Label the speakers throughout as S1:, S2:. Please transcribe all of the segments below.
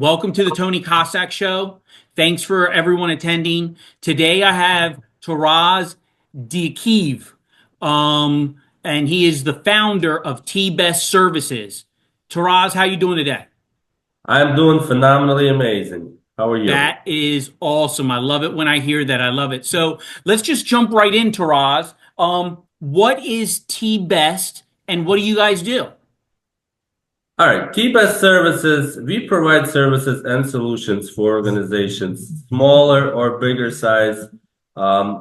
S1: Welcome to the Tony Kosack Show. Thanks for everyone attending. Today I have Taraz Diakiv, and he is the founder of TBest Services. Taraz, how you doing today?
S2: I'm doing phenomenally amazing. How are you?
S1: That is awesome. I love it when I hear that. I love it. So let's just jump right in, Taraz. What is TBest, and what do you guys do?
S2: All right, TBest Services, we provide services and solutions for organizations, smaller or bigger size.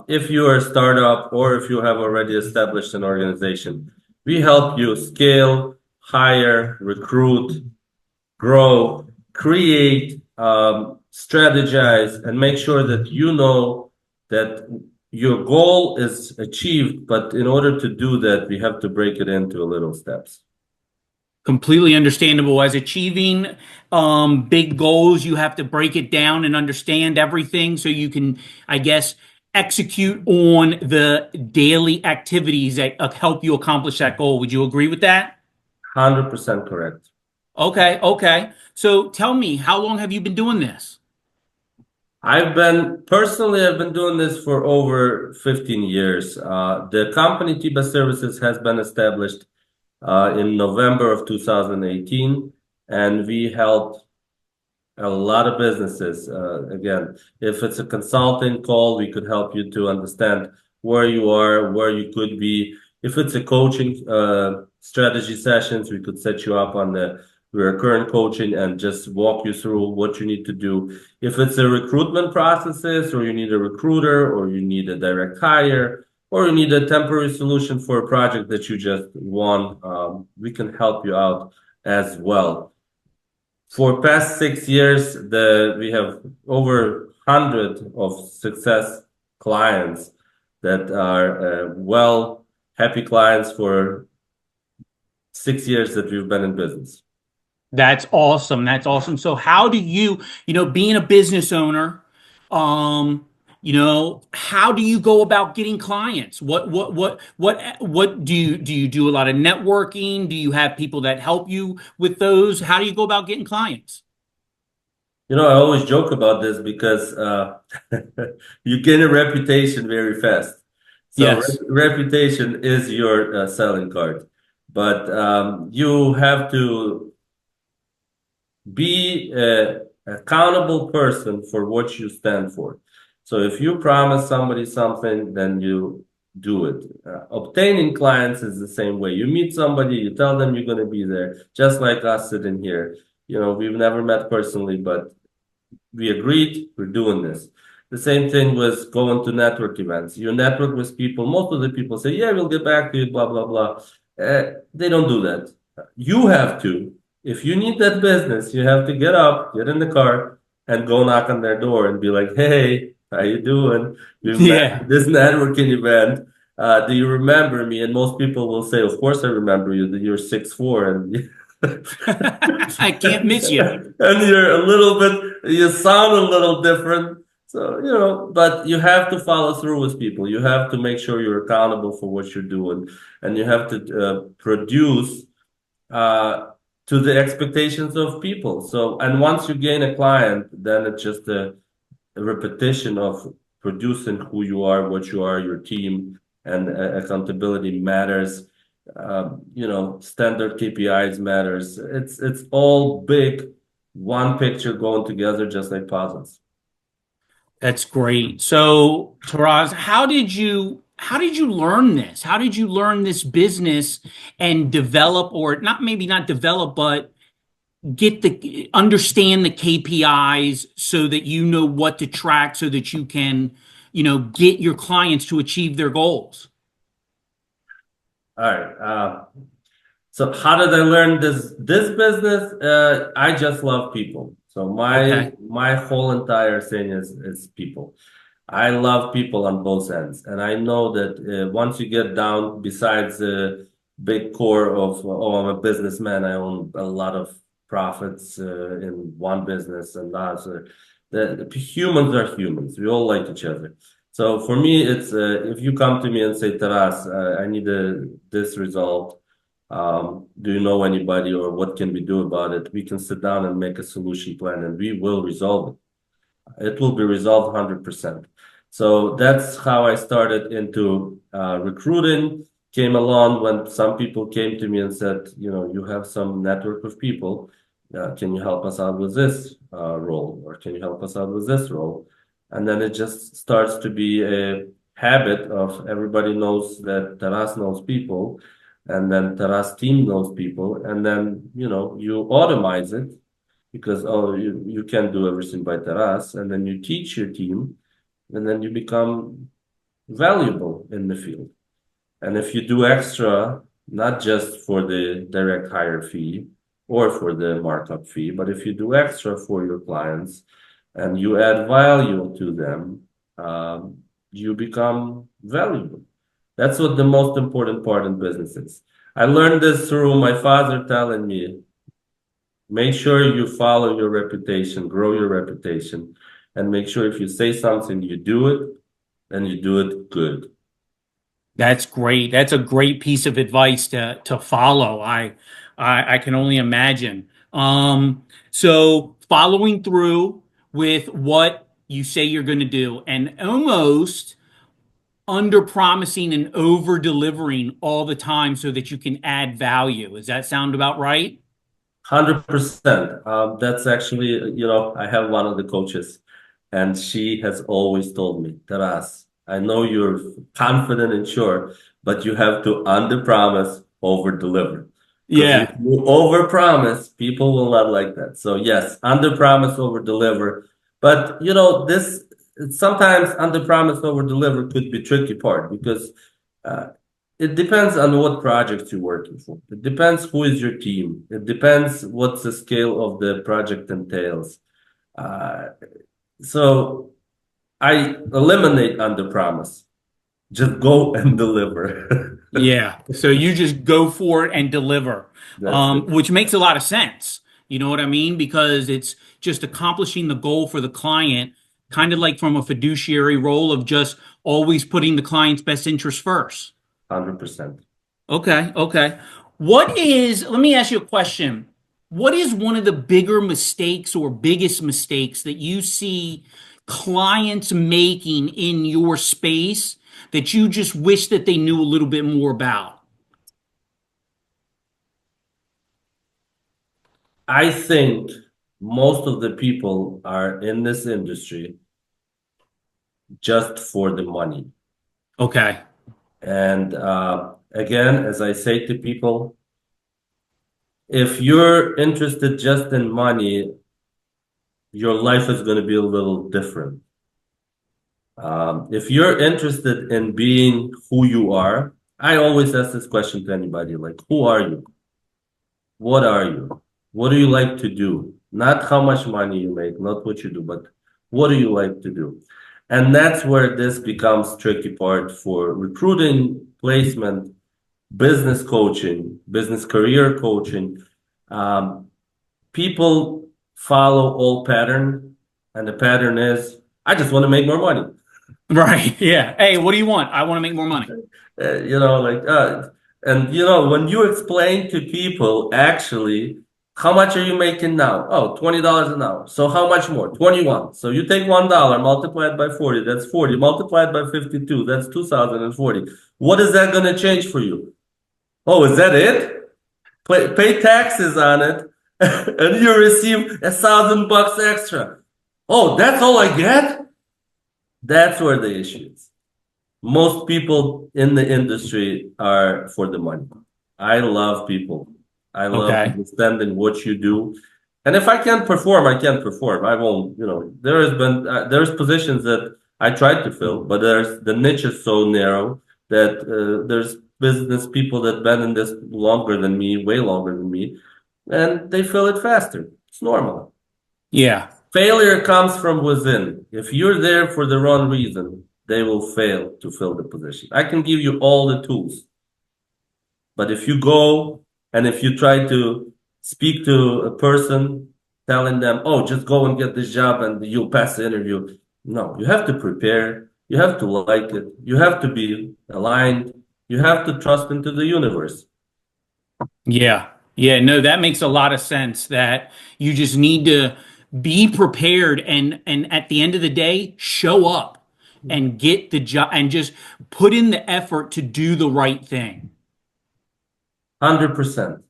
S2: If you are a startup or if you have already established an organization, we help you scale, hire, recruit, grow, create, strategize, and make sure that you know that your goal is achieved. But in order to do that, we have to break it into little steps.
S1: Completely understandable. As achieving big goals, you have to break it down and understand everything so you can, I guess, execute on the daily activities that help you accomplish that goal. Would you agree with that?
S2: 100% correct.
S1: Okay. So tell me, how long have you been doing this?
S2: I've been doing this for over 15 years. The company TBest Services has been established in November of 2018, and we help a lot of businesses. Again, if it's a consulting call, we could help you to understand where you are, where you could be. If it's a coaching strategy sessions, we could set you up on the recurrent coaching and just walk you through what you need to do. If it's a recruitment processes, or you need a recruiter, or you need a direct hire, or you need a temporary solution for a project that you just won, we can help you out as well. For past 6 years, we have over 100 of success clients that are happy clients for 6 years that we've been in business.
S1: That's awesome. That's awesome. So how do you, being a business owner, how do you go about getting clients? What do you do a lot of networking? Do you have people that help you with those? How do you go about getting clients?
S2: I always joke about this because you gain a reputation very fast. So
S1: Yes.
S2: reputation is your selling card, but you have to be an accountable person for what you stand for. So if you promise somebody something, then you do it. Obtaining clients is the same way. You meet somebody, you tell them you're going to be there, just like us sitting here. We've never met personally, but we agreed we're doing this. The same thing was going to network events. You network with people. Most of the people say, yeah, we'll get back to you, blah, blah, blah. They don't do that. You have to. If you need that business, you have to get up, get in the car, and go knock on their door and be like, hey, how you doing? We've met
S1: Yeah.
S2: at this networking event. Do you remember me? And most people will say, of course I remember you, that you're 6'4", and
S1: I can't miss you.
S2: and you sound a little different. So, but you have to follow through with people. You have to make sure you're accountable for what you're doing, and you have to produce to the expectations of people. So, and once you gain a client, then it's just a repetition of producing who you are, what you are, your team, and accountability matters. Standard KPIs matters. It's all big, one picture going together, just like puzzles.
S1: That's great. So, Taraz, how did you learn this? How did you learn this business and develop, or not, maybe not develop, but understand the KPIs so that you know what to track so that you can, get your clients to achieve their goals?
S2: All right. So how did I learn this business? I just love people. So my
S1: Okay.
S2: my whole entire thing is people. I love people on both ends, and I know that once you get down, besides the big core of I'm a businessman, I own a lot of profits in one business and that. So the humans are humans. We all like each other. So for me, it's if you come to me and say, Taras, I need this result. Do you know anybody, or what can we do about it? We can sit down and make a solution plan, and we will resolve it. It will be resolved 100%. So that's how I started into recruiting. Came along when some people came to me and said, you have some network of people. Can you help us out with this role? Or can you help us out with this role? And then it just starts to be a habit of everybody knows that Taras knows people, and then Taras team knows people, and then, you automate it because, oh, you can't do everything by Taras, and then you teach your team, and then you become valuable in the field. And if you do extra, not just for the direct hire fee or for the markup fee, but if you do extra for your clients and you add value to them, you become valuable. That's what the most important part in business is. I learned this through my father telling me, make sure you follow your reputation, grow your reputation, and make sure if you say something, you do it, and you do it good.
S1: That's great. That's a great piece of advice to follow. I can only imagine. So following through with what you say you're going to do, and almost under promising and over delivering all the time so that you can add value. Does that sound about right?
S2: 100%. That's actually, I have one of the coaches, and she has always told me, Taras, I know you're confident and sure, but you have to under-promise, over-deliver. Because if
S1: Yeah.
S2: you over-promise, people will not like that. So yes, under-promise, over-deliver. But this sometimes under-promise, over-deliver could be tricky part because uh, it depends on what projects you're working for. It depends who is your team. It depends what's the scale of the project entails. Uh, so I eliminate under promise. Just go and deliver.
S1: Yeah. So you just go for it and deliver,
S2: That's it.
S1: which makes a lot of sense. You know what I mean? Because it's just accomplishing the goal for the client, kind of like from a fiduciary role of just always putting the client's best interest first.
S2: 100%.
S1: Okay. Okay. Let me ask you a question. What is one of the bigger mistakes or biggest mistakes that you see clients making in your space that you just wish that they knew a little bit more about?
S2: I think most of the people are in this industry just for the money.
S1: Okay.
S2: And again, as I say to people, if you're interested just in money, your life is going to be a little different. If you're interested in being who you are, I always ask this question to anybody, like, who are you? What are you? What do you like to do? Not how much money you make, not what you do, but what do you like to do? And that's where this becomes tricky part for recruiting, placement, business coaching, business career coaching. Um, People follow old pattern, and the pattern is, I just want to make more money.
S1: Right. Yeah. Hey, what do you want? I want to make more money.
S2: Like, and when you explain to people actually, how much are you making now? Oh, $20 an hour. So how much more? 21. So you take $1, multiply it by 40, that's 40. Multiply it by 52, that's 2040. What is that going to change for you? Oh, is that it? Pay taxes on it, and you receive $1,000 extra. Oh, that's all I get? That's where the issue is. Most people in the industry are for the money. I love people. I love
S1: Okay.
S2: understanding what you do. And if I can't perform, I can't perform. I won't, there's positions that I tried to fill, but the niche is so narrow that there's business people that been in this longer than me, way longer than me, and they fill it faster. It's normal.
S1: Yeah.
S2: Failure comes from within. If you're there for the wrong reason, they will fail to fill the position. I can give you all the tools, but if you go and if you try to speak to a person telling them, oh, just go and get this job and you'll pass the interview. No, you have to prepare. You have to like it. You have to be aligned. You have to trust into the universe.
S1: Yeah. Yeah. No, that makes a lot of sense that you just need to be prepared and at the end of the day, show up and get the job and just put in the effort to do the right thing.
S2: 100%.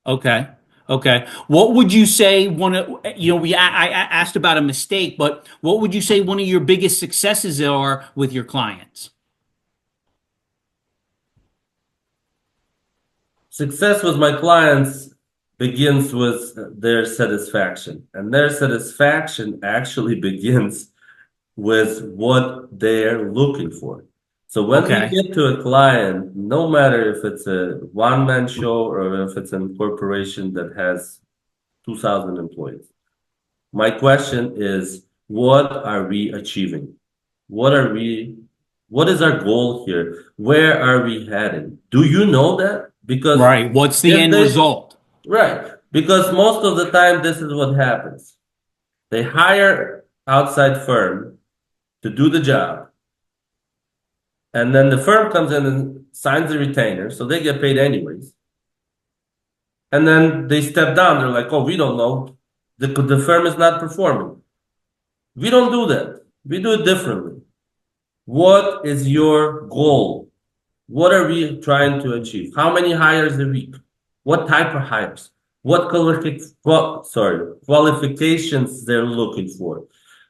S1: Okay. Okay. What would you say one of, I asked about a mistake, but what would you say one of your biggest successes are with your clients?
S2: Success with my clients begins with their satisfaction, and their satisfaction actually begins with what they're looking for. So when we
S1: Okay.
S2: get to a client, no matter if it's a one-man show or if it's a corporation that has 2,000 employees, my question is, what are we achieving? What are we, what is our goal here? Where are we heading? Do you know that? Because
S1: Right. What's the
S2: if
S1: end
S2: they,
S1: result?
S2: right, because most of the time this is what happens. They hire outside firm to do the job, and then the firm comes in and signs the retainer, so they get paid anyways. And then they step down. They're like, "Oh, we don't know. The firm is not performing." We don't do that. We do it differently. What is your goal? What are we trying to achieve? How many hires a week? What type of hires? What qualifications they're looking for?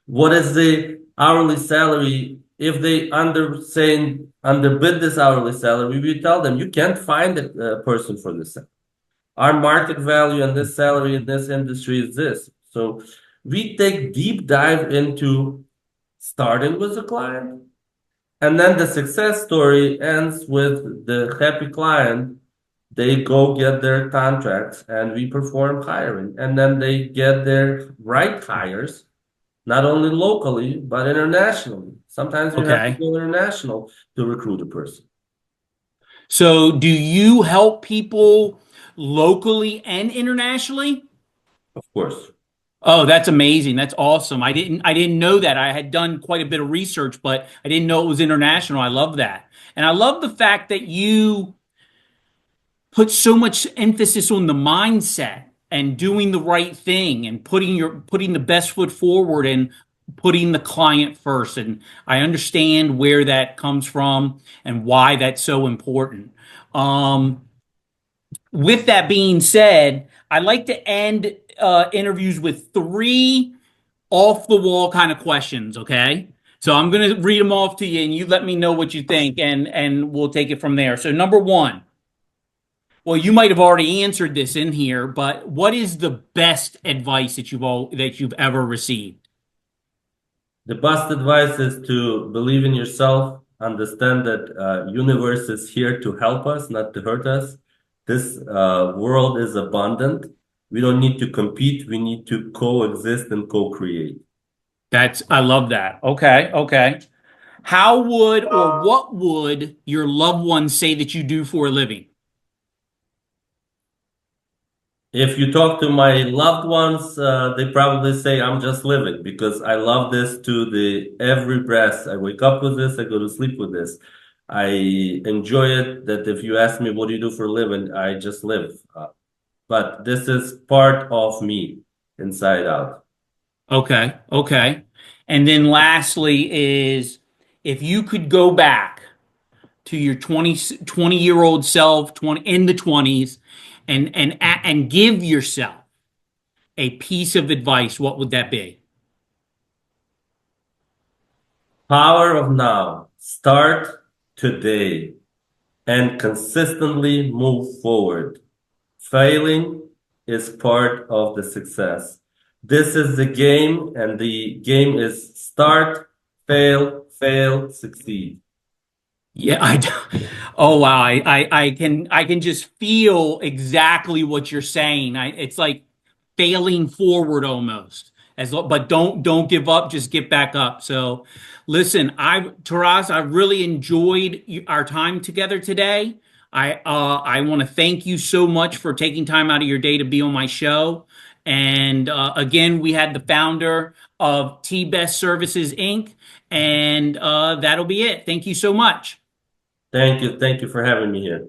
S2: What is the hourly salary? If they underbid this hourly salary, we tell them you can't find a person for this. Our market value and this salary in this industry is this. So we take deep dive into starting with the client, and then the success story ends with the happy client. They go get their contracts and we perform hiring. And then they get their right hires, not only locally, but internationally. Sometimes we have to
S1: Okay.
S2: go international to recruit a person.
S1: So do you help people locally and internationally?
S2: Of course.
S1: Oh, that's amazing. That's awesome. I didn't know that. I had done quite a bit of research, but I didn't know it was international. I love that. And I love the fact that you put so much emphasis on the mindset and doing the right thing and putting the best foot forward and putting the client first. And I understand where that comes from and why that's so important. Um, with that being said, I like to end interviews with three off the wall kind of questions. Okay. So I'm going to read them off to you and you let me know what you think and we'll take it from there. So number one, well, you might have already answered this in here, but what is the best advice that you've ever received?
S2: The best advice is to believe in yourself, understand that universe is here to help us, not to hurt us. This world is abundant. We don't need to compete. We need to coexist and co-create.
S1: I love that. Okay, okay. How would or what would your loved ones say that you do for a living?
S2: If you talk to my loved ones, they probably say I'm just living because I love this to the every breath. I wake up with this, I go to sleep with this. I enjoy it that if you ask me what do you do for a living, I just live. But this is part of me inside out.
S1: Okay, okay. And then lastly is if you could go back to your 20-year-old self, 20 in the 20s and give yourself a piece of advice, what would that be?
S2: Power of now. Start today and consistently move forward. Failing is part of the success. This is the game, and the game is start, fail, fail, succeed.
S1: Yeah, oh wow, I can just feel exactly what you're saying. It's like failing forward almost. But don't give up, just get back up. So, listen, Taras, I really enjoyed our time together today. I want to thank you so much for taking time out of your day to be on my show. And again, we had the founder of TBest Services Inc. And that'll be it. Thank you so much.
S2: Thank you. Thank you for having me here.